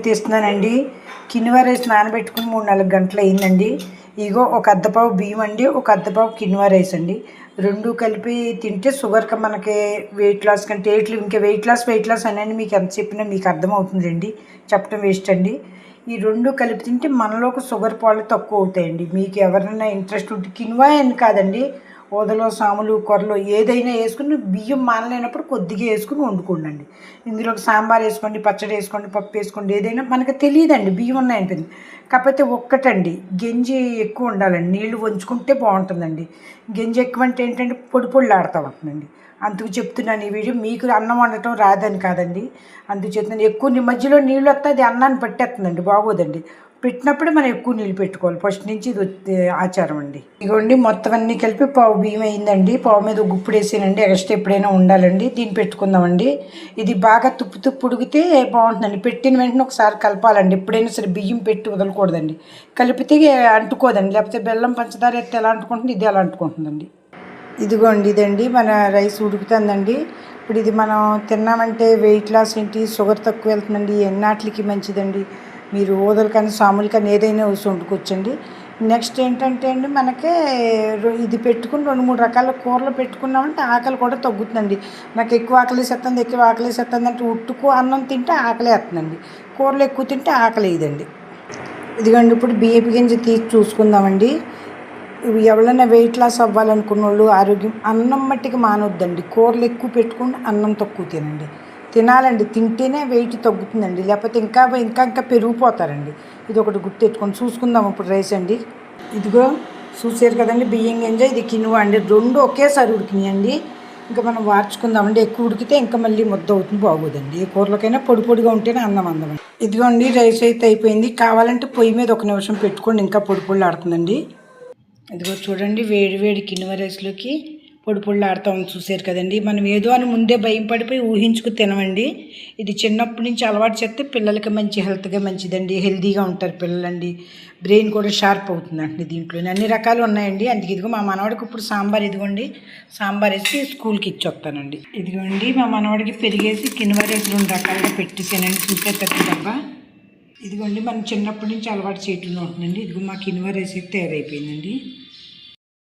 తీస్తున్నానండి. Quinoa rice నానబెట్టుకుని 3-4 గంటలు అయిందండి. ఇగో ఒక అద్దపావు బియ్యం అండి, ఒక అద్దపావు కిన్వా రైస్ అండి. రెండు కలిపి తింటే షుగర్కి మనకి వెయిట్ లాస్ కంటే ఇంకా వెయిట్ లాస్ అని మీకు ఎంత చెప్పినా మీకు అర్థమవుతుందండి, చెప్పడం వేస్ట్ అండి. ఈ రెండు కలిపి తింటే మనలోకి షుగర్ పాలు తక్కువ అవుతాయండి. మీకు ఎవరైనా ఇంట్రెస్ట్ ఉంటే కిన్వా అని కాదండి, ఓదలో సాములు కొరలు ఏదైనా వేసుకుని బియ్యం మానలేనప్పుడు కొద్దిగా వేసుకుని వండుకోండి. ఇందులోకి సాంబార్ వేసుకోండి, పచ్చడి వేసుకోండి, పప్పు వేసుకోండి, ఏదైనా మనకు తెలియదండి బియ్యం ఉన్నాయంటుంది. కాకపోతే ఒక్కటండి, గంజి ఎక్కువ ఉండాలండి, నీళ్లు వంచుకుంటే బాగుంటుందండి. గంజి ఎక్కువ అంటే ఏంటంటే పొడి పొడిలు ఆడుతూ ఉంటుందండి. అందుకు చెప్తున్నాను ఈ వీడియో. మీకు అన్నం వండటం రాదని కాదండి, అందుకు చెప్తున్నాను. ఎక్కువ మధ్యలో నీళ్ళు వస్తే అది అన్నాన్ని పట్టేస్తుందండి, బాగోదండి. పెట్టినప్పుడే మనం ఎక్కువ నీళ్ళు పెట్టుకోవాలి. ఫస్ట్ నుంచి ఇది ఆచారం అండి. ఇదిగోండి మొత్తం అన్నీ కలిపి పావు బియ్యం అయిందండి. పావు మీద గుప్పుడు వేసానండి, ఎక్స్ట్రా ఎప్పుడైనా ఉండాలండి. దీన్ని పెట్టుకుందామండి. ఇది బాగా తుప్పు ఉడికితే బాగుంటుందండి. పెట్టిన వెంటనే ఒకసారి కలపాలండి. ఎప్పుడైనా సరే బియ్యం పెట్టి వదలకూడదండి, కలిపితే అంటుకోదండి. లేకపోతే బెల్లం పంచదార ఎత్తే ఎలా అంటుకుంటుంది, ఇది ఎలా అంటుకుంటుందండి. ఇదిగోండి ఇదండి మన రైస్ ఉడుకుతుందండి. ఇప్పుడు ఇది మనం తిన్నామంటే వెయిట్ లాస్ ఏంటి, షుగర్ తక్కువ వెళ్తుందండి, ఎన్నాటికి మంచిదండి. మీరు ఊదలు కానీ సాములు కానీ ఏదైనా వేసి వండుకోవచ్చండి. నెక్స్ట్ ఏంటంటే అండి, మనకి ఇది పెట్టుకుని 2-3 రకాల కూరలు పెట్టుకున్నామంటే ఆకలి కూడా తగ్గుతుందండి. నాకు ఎక్కువ ఆకలేసేస్తుంది అంటే ఉట్టుకు అన్నం తింటే ఆకలి వేస్తుందండి, కూరలు ఎక్కువ తింటే ఆకలి వేయదండి. ఇదిగోండి ఇప్పుడు బియ్యపు గింజ తీసి చూసుకుందామండి. ఎవరైనా వెయిట్ లాస్ అవ్వాలనుకున్న వాళ్ళు ఆరోగ్యం అన్నం మట్టికి మానవద్దండి. కూరలు ఎక్కువ పెట్టుకుని అన్నం తక్కువ తినాలండి. తింటేనే వెయిట్ తగ్గుతుందండి, లేకపోతే ఇంకా పెరిగిపోతారండి. ఇది ఒకటి గుర్తెట్టుకొని చూసుకుందాం. ఇప్పుడు రైస్ అండి, ఇదిగో చూసారు కదండి, బియ్యం గింజ, ఇది కినువ అండి. రెండు ఒకేసారి ఉడికినాయండి. ఇంకా మనం వార్చుకుందామండి. ఎక్కువ ఉడికితే ఇంకా మళ్ళీ ముద్ద అవుతుంది, బాగోదండి. ఏ కూరలకైనా పొడిగా ఉంటేనే అన్నం అందమండి. ఇదిగోండి రైస్ అయితే అయిపోయింది. కావాలంటే పొయ్యి మీద 1 నిమిషం పెట్టుకోండి, ఇంకా పొడి ఆడుతుందండి. ఇదిగో చూడండి, వేడి కినువ రైస్లోకి పొడి ఆడుతూ ఉంది. చూసారు కదండి. మనం ఏదో అని ముందే భయం పడిపోయి ఊహించుకు తినమండి. ఇది చిన్నప్పటి నుంచి అలవాటు చేస్తే పిల్లలకి మంచి హెల్త్గా మంచిదండి, హెల్తీగా ఉంటారు పిల్లలండి. బ్రెయిన్ కూడా షార్ప్ అవుతుందండి. దీంట్లో అన్ని రకాలు ఉన్నాయండి. అందుకే ఇదిగో మా మనవాడికి ఇప్పుడు సాంబార్, ఇదిగోండి సాంబార్ వేసి స్కూల్కి ఇచ్చి వస్తానండి. ఇదిగోండి మా మనవాడికి పెరిగేసి కినువ రైస్ 2 రకాలుగా పెట్టేసానండి. చూసే పెద్ద డబ్బా. ఇదిగోండి మనం చిన్నప్పటి నుంచి అలవాటు చేయటంలో ఉంటుందండి. ఇదిగో మా కినువ రైస్ అయితే తయారైపోయిందండి.